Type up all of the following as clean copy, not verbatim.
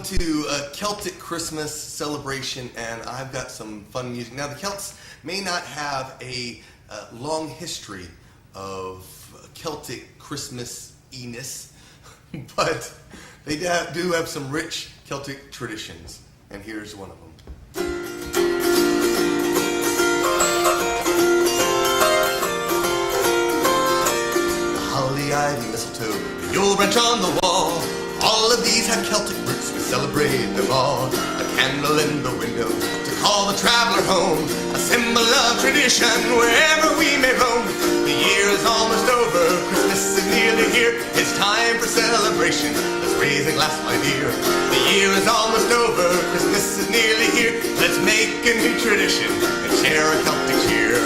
to a Celtic Christmas celebration, and I've got some fun music. Now, the Celts may not have a long history of Celtic Christmas-iness, but they do have some rich Celtic traditions, and here's one of them. The holly, ivy, mistletoe, the yule branch on the wall, all of these have Celtic roots, we celebrate them all. A candle in the window to call the traveler home, a symbol of tradition wherever we may roam. The year is almost over, Christmas is nearly here, it's time for celebration, let's raise a glass, my dear. The year is almost over, Christmas is nearly here, let's make a new tradition and share a Celtic cheer.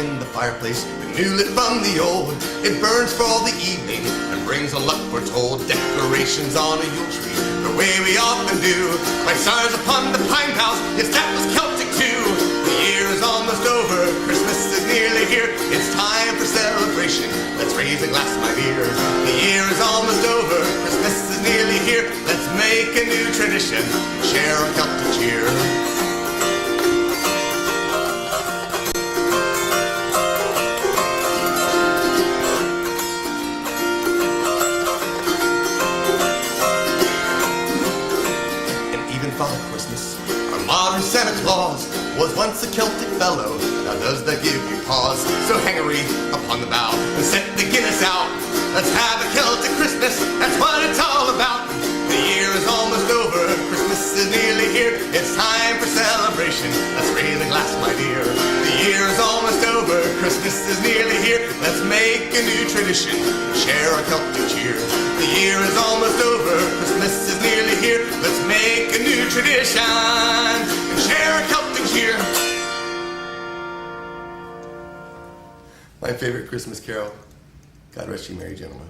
In the fireplace, the new lit from the old, it burns for all the evening and brings a luck, we're told. Decorations on a Yule tree, the way we often do, like stars upon the pine boughs, yes, that was Celtic too. The year is almost over, Christmas is nearly here, it's time for celebration, let's raise a glass, my dear. The year is almost over, Christmas is nearly here, let's make a new tradition, share a Celtic cheer. Father Christmas, our modern Santa Claus, was once a Celtic fellow. Now does that give you pause? So hang a wreath upon the bough and set the Guinness out. Let's have a Celtic Christmas, that's what it's all about. The year is almost over, Christmas is nearly here, it's time for celebration, let's raise a glass, my dear. The year is almost over, Christmas is nearly here, let's make a new tradition, share a Celtic cheer. The year is almost over, Christmas is nearly here, let's make a new tradition and share a Celtic cheer. My favorite Christmas carol, God rest you merry gentlemen.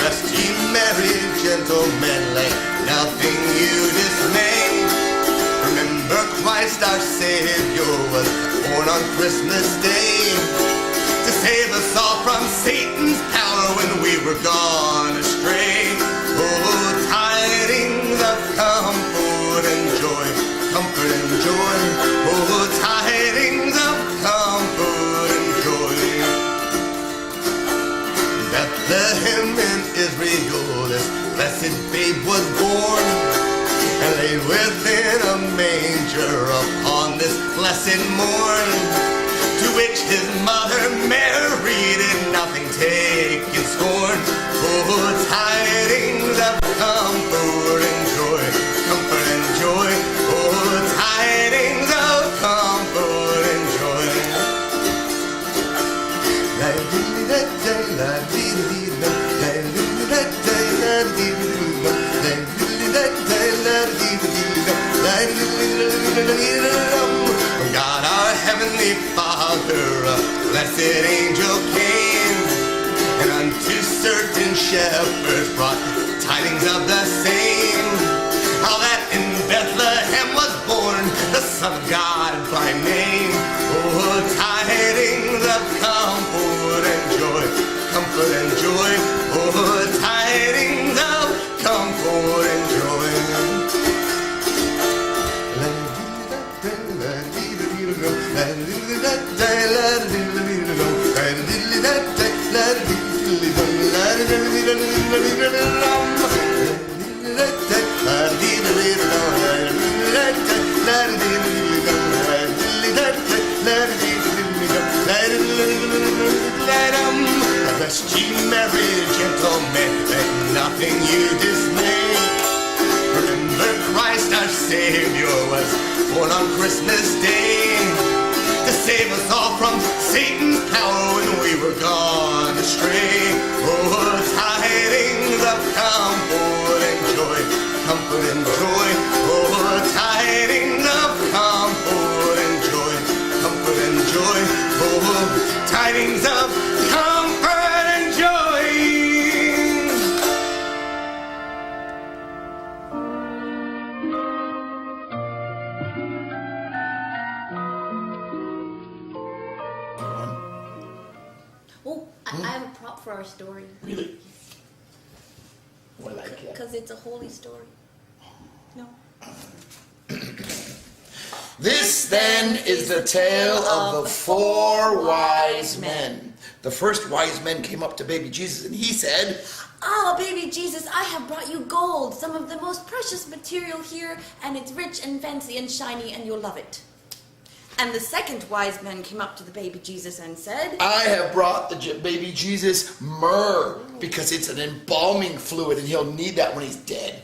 Rest ye merry gentlemen, let nothing you dismay. Remember Christ our Savior was born on Christmas Day to save us all from Satan's power when we were gone astray. Oh, tidings of comfort and joy, comfort and joy. Oh, tidings of comfort and joy. Bethlehem in Israel, this blessed babe was born, and laid within a manger upon this blessed morn, to which his mother Mary did nothing take in scorn. Oh, tidings of comfort and joy, comfort and joy. Oh, tidings of comfort and joy. God our heavenly Father, a blessed angel came, and unto certain shepherds brought tidings of the same, how that in Bethlehem was born the Son of God by name. Oh, tidings of comfort and joy, comfort and joy. Oh, tidings of comfort and joy. Rest ye merry gentlemen, let nothing you dismay. Remember Christ our Savior was born on Christmas Day to save us all from Satan's power when we were gone astray. Oh, tidings of comfort and joy, comfort and joy. Oh, tidings of comfort and joy, comfort and joy. Oh, tidings of comfort and I have a prop for our story. Really? What like it? Because it's a holy story. No. This then is the tale of the 4 wise men. The first wise man came up to baby Jesus and he said, "Ah, baby Jesus, I have brought you gold, some of the most precious material here, and it's rich and fancy and shiny, and you'll love it." And the second wise man came up to the baby Jesus and said, "I have brought the baby Jesus myrrh because it's an embalming fluid and he'll need that when he's dead."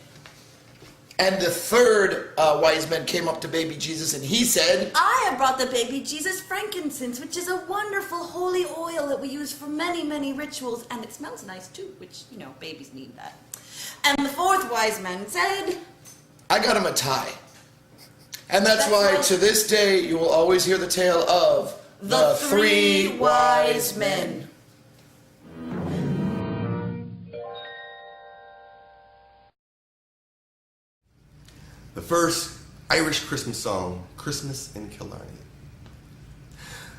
And the third wise man came up to baby Jesus and he said, "I have brought the baby Jesus frankincense, which is a wonderful holy oil that we use for many, many rituals, and it smells nice too," which, babies need that. And the fourth wise man said, "I got him a tie." And that's why to this day you will always hear the tale of the 3 wise men. The first Irish Christmas song, Christmas in Killarney.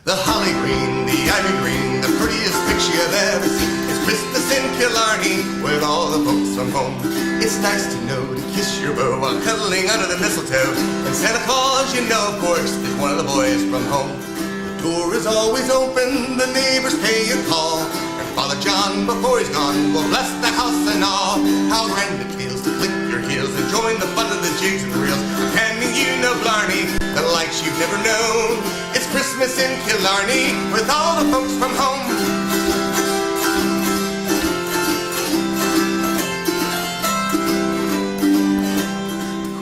The holly green, the ivy green, the prettiest picture you've ever seen. It's Christmas in Killarney with all the folks from home. It's nice to know to kiss your beau while cuddling under the mistletoe. And Santa Claus, of course, is one of the boys from home. The door is always open, the neighbors pay a call. And Father John, before he's gone, will bless the house and all. How grand it feels to click your heels and join the fun of the jigs and reels. Handing Blarney, the likes you've never known. It's Christmas in Killarney with all the folks from home.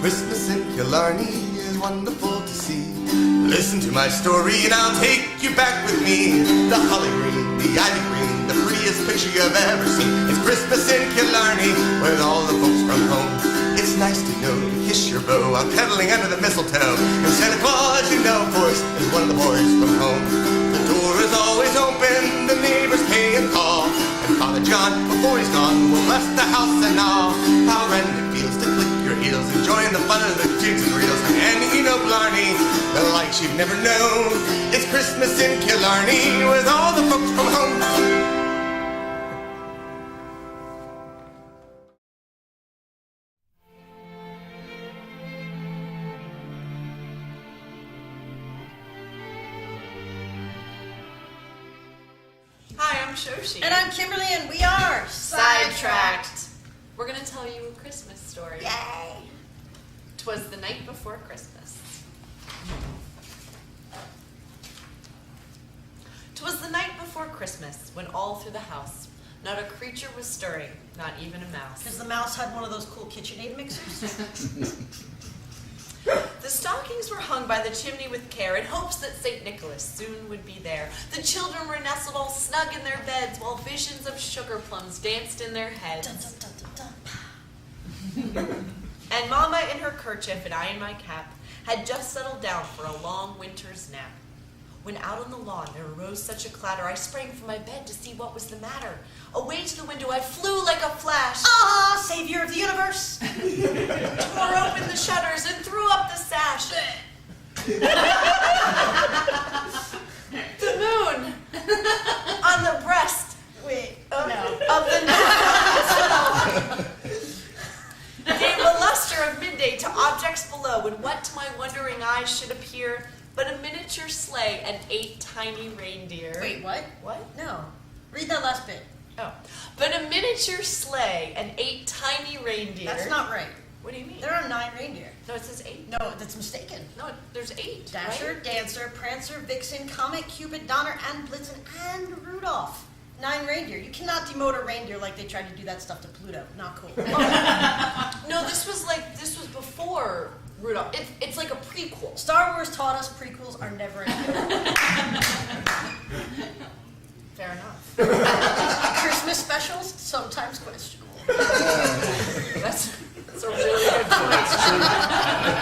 Christmas in Killarney is wonderful to see. Listen to my story and I'll take you back with me. The holly green, the ivy green, the prettiest picture you've ever seen. It's Christmas in Killarney with all the folks from home. It's nice to know to kiss your beau while cuddling under the mistletoe. And Santa Claus, of course, is one of the boys from home. The door is always open, the neighbors pay and call. And Father John, before he's gone, will bless the house and all. How grand it feels to click your heels, enjoying the fun of the jigs and reels. And Blarney, the likes you've never known. It's Christmas in Killarney with all the folks from home. Hi, I'm Shoshi. And I'm Kimberly, and we are Sidetracked. We're going to tell you a Christmas story. Yay! 'Twas the night before Christmas. 'Twas the night before Christmas, when all through the house not a creature was stirring, not even a mouse. Because the mouse had one of those cool KitchenAid mixers. The stockings were hung by the chimney with care in hopes that St. Nicholas soon would be there. The children were nestled all snug in their beds while visions of sugar plums danced in their heads. Dun, dun, dun, dun, dun. And Mama in her kerchief and I in my cap had just settled down for a long winter's nap. When out on the lawn there arose such a clatter, I sprang from my bed to see what was the matter. Away to the window I flew like a flash. Ah, savior of the universe! Tore open the shutters and threw up the sash. The moon on the breast of the hospital gave the luster of midday to objects below, and what to my wondering eyes should appear but a miniature sleigh and 8 tiny reindeer. Wait, what? What? No. Read that last bit. Oh. But a miniature sleigh and 8 tiny reindeer. That's not right. What do you mean? There are 9 reindeer. No, it says 8. No, that's mistaken. No, there's 8. Dasher, right? Dancer, Prancer, Vixen, Comet, Cupid, Donner, and Blitzen, and Rudolph. 9 reindeer. You cannot demote a reindeer like they tried to do that stuff to Pluto. Not cool. No, this was before Rudolph. It's like a prequel. Star Wars taught us prequels are never any Fair enough. Christmas specials, sometimes questionable. That's a really good point.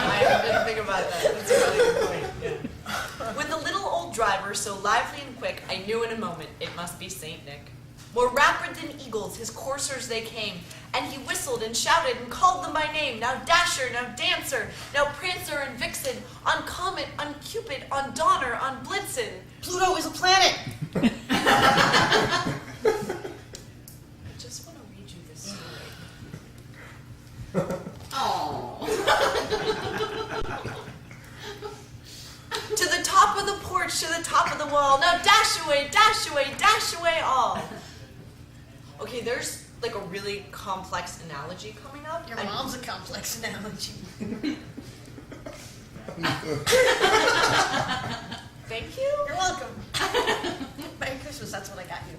I didn't think about that. That's a really good point. Yeah. With the little old driver so lively and quick, I knew in a moment it must be Saint Nick. More rapid than eagles, his coursers they came, and he whistled and shouted and called them by name. Now Dasher, now Dancer, now Prancer and Vixen, on Comet, on Cupid, on Donner, on Blitzen. Pluto is a planet. torch to the top of the wall. Now dash away, dash away, dash away all. Okay, there's like a really complex analogy coming up. Your mom's a complex analogy. Thank you. You're welcome. Merry Christmas, that's what I got you.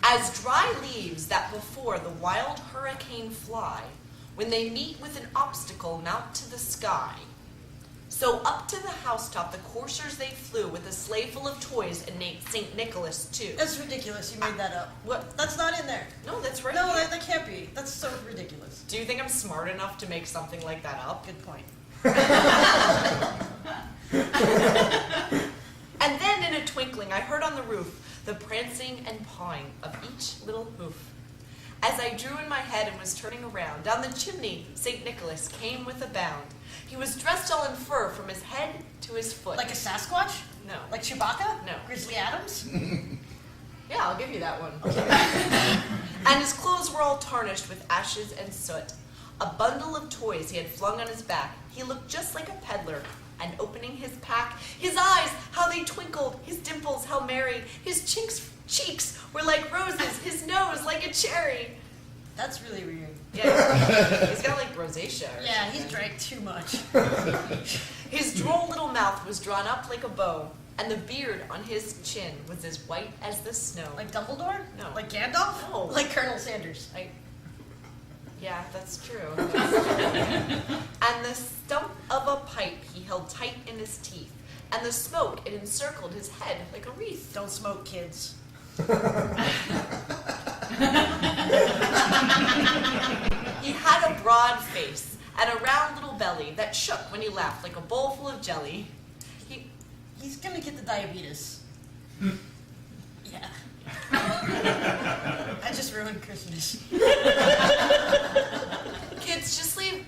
As dry leaves that before the wild hurricane fly, when they meet with an obstacle mount to the sky, so up to the housetop the coursers they flew with a sleigh full of toys and St. Nicholas too. That's ridiculous. You made that up. What? That's not in there. No, that's right. No, here. that can't be. That's so ridiculous. Do you think I'm smart enough to make something like that up? Good point. And then in a twinkling I heard on the roof the prancing and pawing of each little hoof. As I drew in my head and was turning around, down the chimney St. Nicholas came with a bound. He was dressed all in fur from his head to his foot. Like a Sasquatch? No. Like Chewbacca? No. Grizzly Adams? Yeah, I'll give you that one. And his clothes were all tarnished with ashes and soot. A bundle of toys he had flung on his back. He looked just like a peddler. And opening his pack, his eyes, how they twinkled, his dimples, how merry, his cheeks were like roses, his nose like a cherry. That's really weird. Yeah, he's got like rosacea. Or Yeah, something. he's drank too much. His droll little mouth was drawn up like a bow, and the beard on his chin was as white as the snow. Like Dumbledore? No. Like Gandalf? No. Like Colonel Sanders? Yeah, that's true. And the stump of a pipe he held tight in his teeth, and the smoke, it encircled his head like a wreath. Don't smoke, kids. He had a broad face and a round little belly that shook when he laughed like a bowl full of jelly. He's gonna get the diabetes. Yeah. I just ruined Christmas. Kids, just leave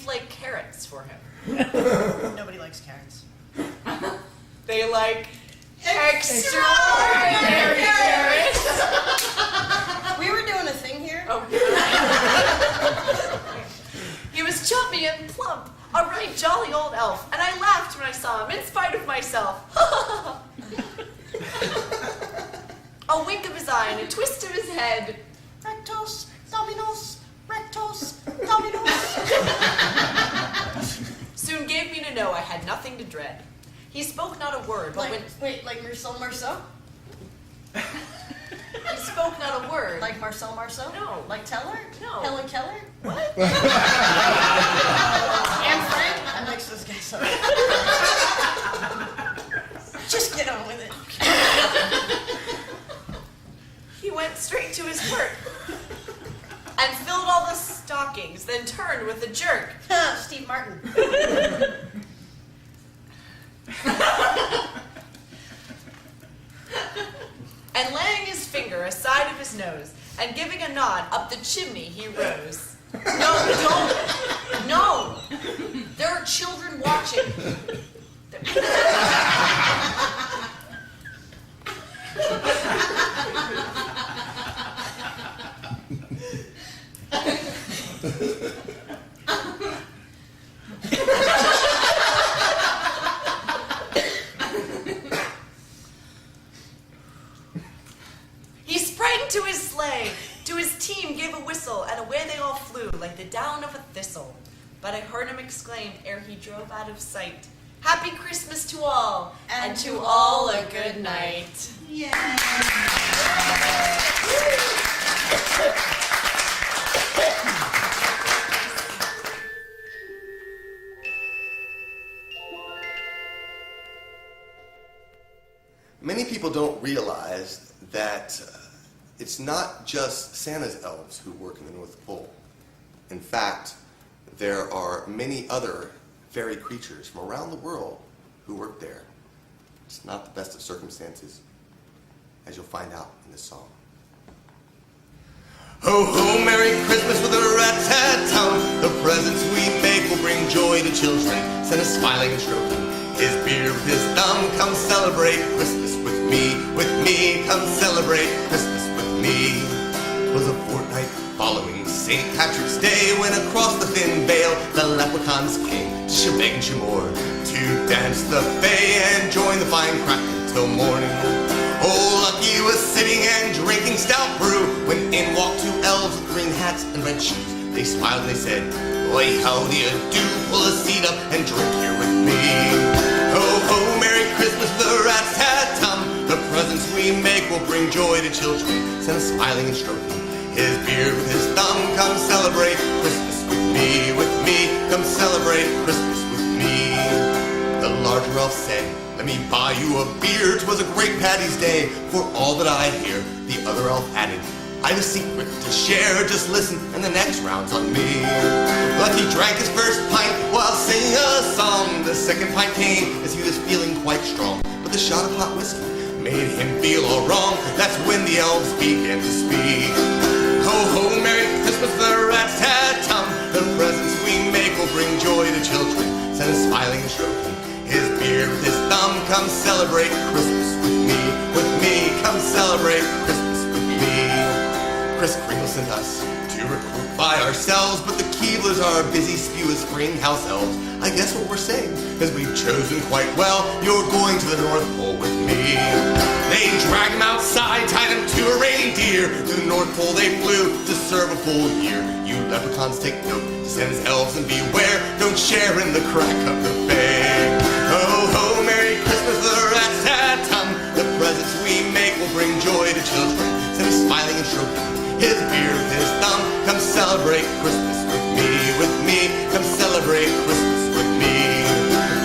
like carrots for him. Nobody likes carrots. They like extraordinary carrots. We were doing a thing here. Oh. He was chubby and plump, a right jolly old elf, and I laughed when I saw him, in spite of myself. A wink of his eye and a twist of his head. Rectos, dominos, rectos, dominos. Soon gave me to know I had nothing to dread. He spoke not a word, but Like Marcel Marceau? he spoke not a word. Like Marcel Marceau? No. Like Teller? No. Helen Keller? What? Anne Frank? I mixed those guys up. Just get on with it. He went straight to his work and filled all the stockings, then turned with a jerk. Steve Martin. And laying his finger aside of his nose and giving a nod up the chimney, he rose. No, don't. No. There are children watching. He sprang to his sleigh, to his team gave a whistle, and away they all flew like the down of a thistle. But I heard him exclaim ere he drove out of sight, "Happy Christmas to all, and to all a good night." Many people don't realize that it's not just Santa's elves who work in the North Pole. In fact, there are many other fairy creatures from around the world who work there. It's not the best of circumstances, as you'll find out in this song. Ho, ho, Merry Christmas with a rat-tat-tat. The presents we make will bring joy to children. Santa smiling and stroking his beard with his thumb. Come celebrate Christmas with me, come celebrate Christmas with me. 'Twas a fortnight following St. Patrick's Day when across the thin vale the leprechauns came she'll beg and she'll more, to dance the bay and join the fine crack until morning. Oh, Lucky was sitting and drinking stout brew when in walked two elves with green hats and red shoes. They smiled and they said, "Oi, how do you do? Pull a seat up and drink here with me. Ho, ho, Merry Christmas, the rats had tum. The presents we make will bring joy to children." Santa smiling and stroking his beard with his thumb. "Come celebrate Christmas with me, come celebrate Christmas with me." The larger elf said, "Let me buy you a beer. 'Twas a great Paddy's Day for all that I hear." The other elf added, "I've a secret to share. Just listen, and the next round's on me." Lucky drank his first pint while singing a song. The second pint came as he was feeling quite strong, but the shot of hot whiskey made him feel all wrong. That's when the elves began to speak. "Ho, ho, Merry Christmas, the rats had tum. The presents we make will bring joy to children." Santa smiling and stroking his beard with his thumb. "Come celebrate Christmas with me, come celebrate Christmas with me." Kris Kringle sent us to recruit by ourselves, but the Keeblers are busy spew as spring house elves. I guess what we're saying is we've chosen quite well. You're going to the North Pole with me. They dragged him outside, tied him to a reindeer. To the North Pole they flew to serve a full year. You leprechauns take note to Santa's elves and beware. Don't share in the crack of the fair. Ho, ho, Merry Christmas, the rats had tum. The presents we make will bring joy to children. Santa smiling and stroking his beard with his thumb. "Come celebrate Christmas with me, come celebrate Christmas with me.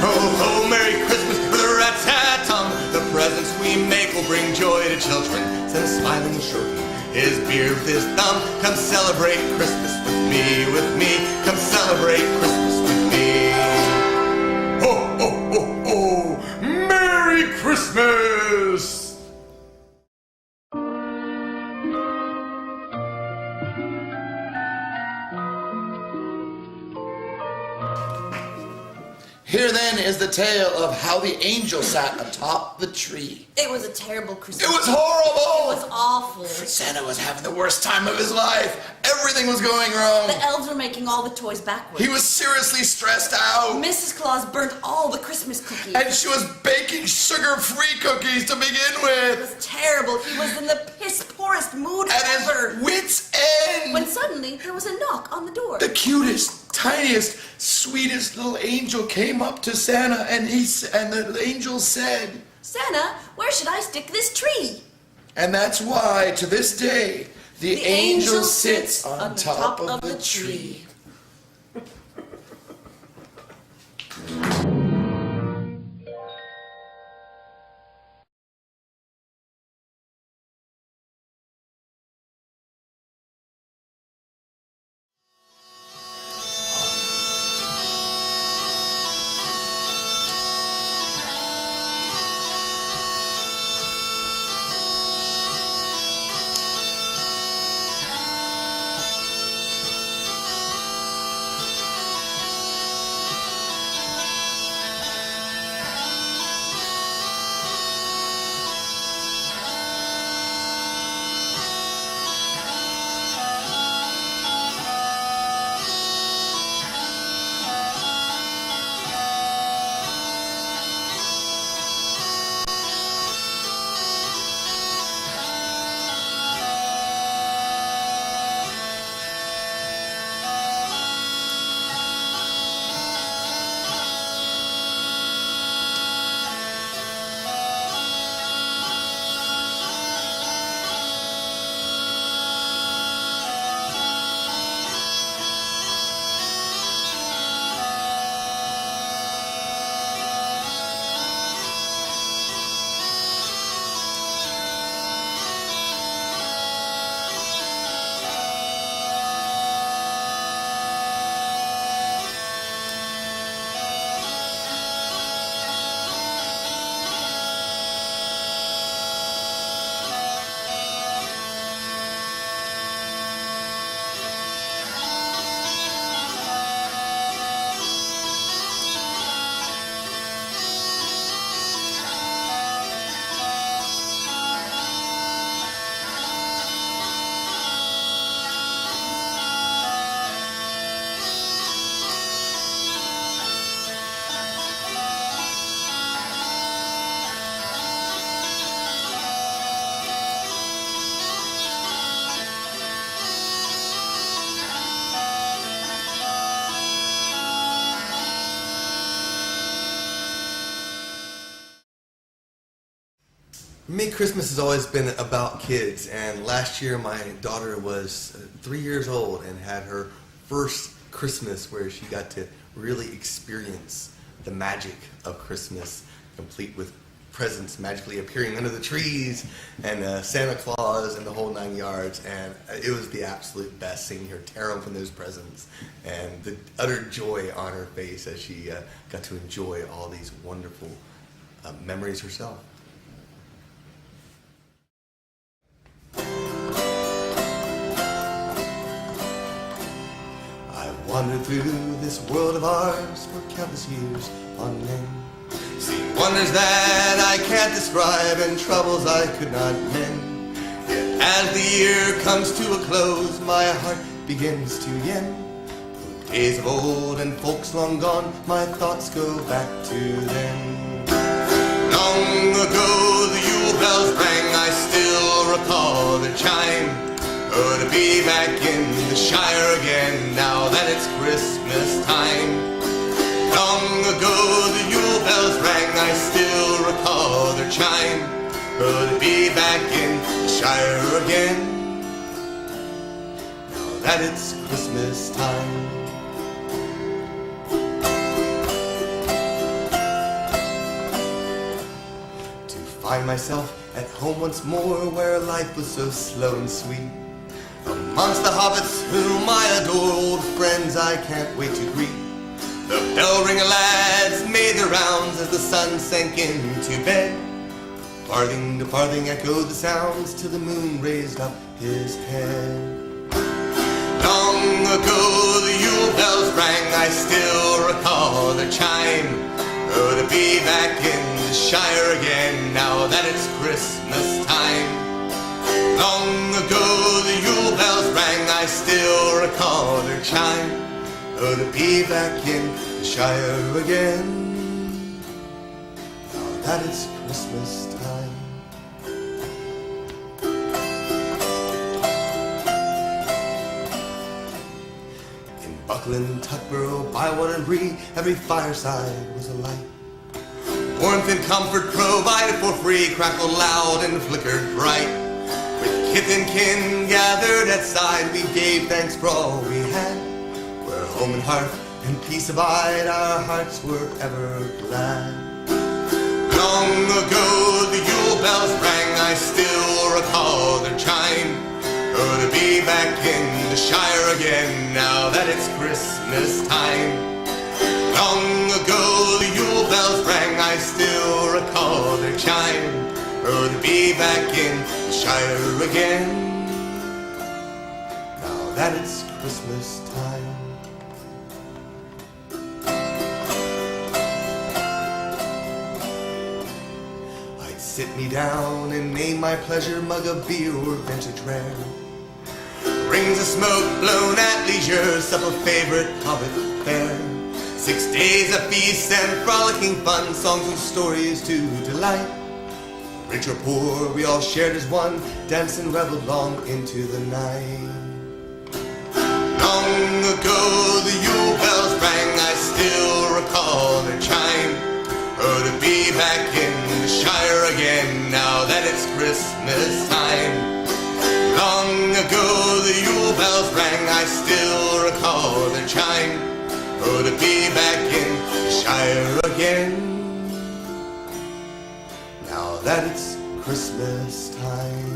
Ho, ho, Merry Christmas, for the rats had tum. The presents we make will bring joy to children." Santa smiling and stroking his beard with his thumb. "Come celebrate Christmas with me, come celebrate Christmas with me." Ho, ho, ho, ho, Merry Christmas! Here then is the tale of how the angel sat atop the tree. It was a terrible Christmas. It was horrible! It was awful. Santa was having the worst time of his life. Everything was going wrong. The elves were making all the toys backwards. He was seriously stressed out. Mrs. Claus burnt all the Christmas cookies. And she was baking sugar-free cookies to begin with. It was terrible. He was in the piss-poorest mood At ever. his wit's end. When suddenly there was a knock on the door. The cutest, tiniest, sweetest little angel came up to Santa, and the angel said, "Santa, where should I stick this tree?" and that's why, to this day, the angel sits on top of the tree. For me, Christmas has always been about kids, and last year my daughter was 3 years old and had her first Christmas where she got to really experience the magic of Christmas, complete with presents magically appearing under the trees and Santa Claus and the whole 9 yards, and it was the absolute best seeing her tear open those presents and the utter joy on her face as she got to enjoy all these wonderful memories herself. I've wandered through this world of ours for countless years on end, seen wonders that I can't describe and troubles I could not mend. Yet as the year comes to a close, my heart begins to yen. Days of old and folks long gone, my thoughts go back to them. Long ago the Yule bells rang, I still recall the chime. Oh, to be back in the Shire again, now that it's Christmas time. Long ago the Yule bells rang, I still recall their chime. Oh, to be back in the Shire again, now that it's Christmas time. To find myself at home once more, where life was so slow and sweet, amongst the hobbits whom I adore, old friends I can't wait to greet. The bell-ringer lads made their rounds as the sun sank into bed. Farthing to farthing echoed the sounds till the moon raised up his head. Long ago the Yule bells rang, I still recall their chime. Oh, to be back in the Shire again, now that it's Christmas time. Long ago the Yule bells rang, I still recall their chime. Oh, to be back in the Shire again, now that it's Christmas time. In Buckland, Tutborough, Bywater and Bree, every fireside was alight. Warmth and comfort provided for free crackled loud and flickered bright. With kith and kin gathered at side, we gave thanks for all we had. Where home and hearth and peace abide, our hearts were ever glad. Long ago the Yule bells rang, I still recall their chime. Oh, to be back in the Shire again, now that it's Christmas time. Long ago the Yule bells rang, I still recall their chime. Oh, to be back in the Shire again, now that it's Christmas time. I'd sit me down and name my pleasure, mug of beer or vintage rare. Rings of smoke blown at leisure, sup a favorite hobbit fare. 6 days of feast and frolicking fun, songs and stories to delight. Rich or poor, we all shared as one, danced and reveled long into the night. Long ago the Yule bells rang, I still recall their chime. Oh, to be back in the Shire again, now that it's Christmas time. Long ago the Yule bells rang, I still recall their chime. Oh, to be back in the Shire again, now that it's Christmas time.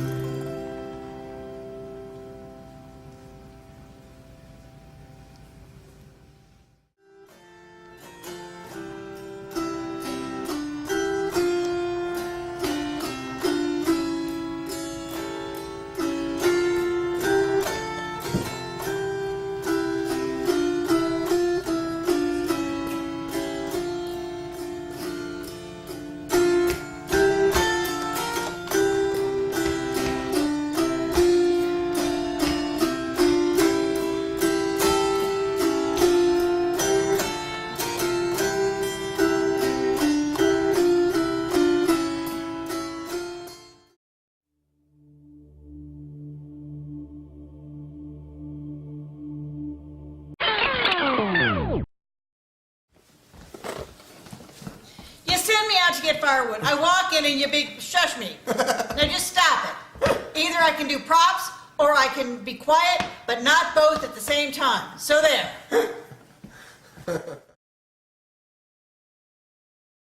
out to get firewood. I walk in and you big shush me. Now just stop it. Either I can do props or I can be quiet, but not both at the same time. So there.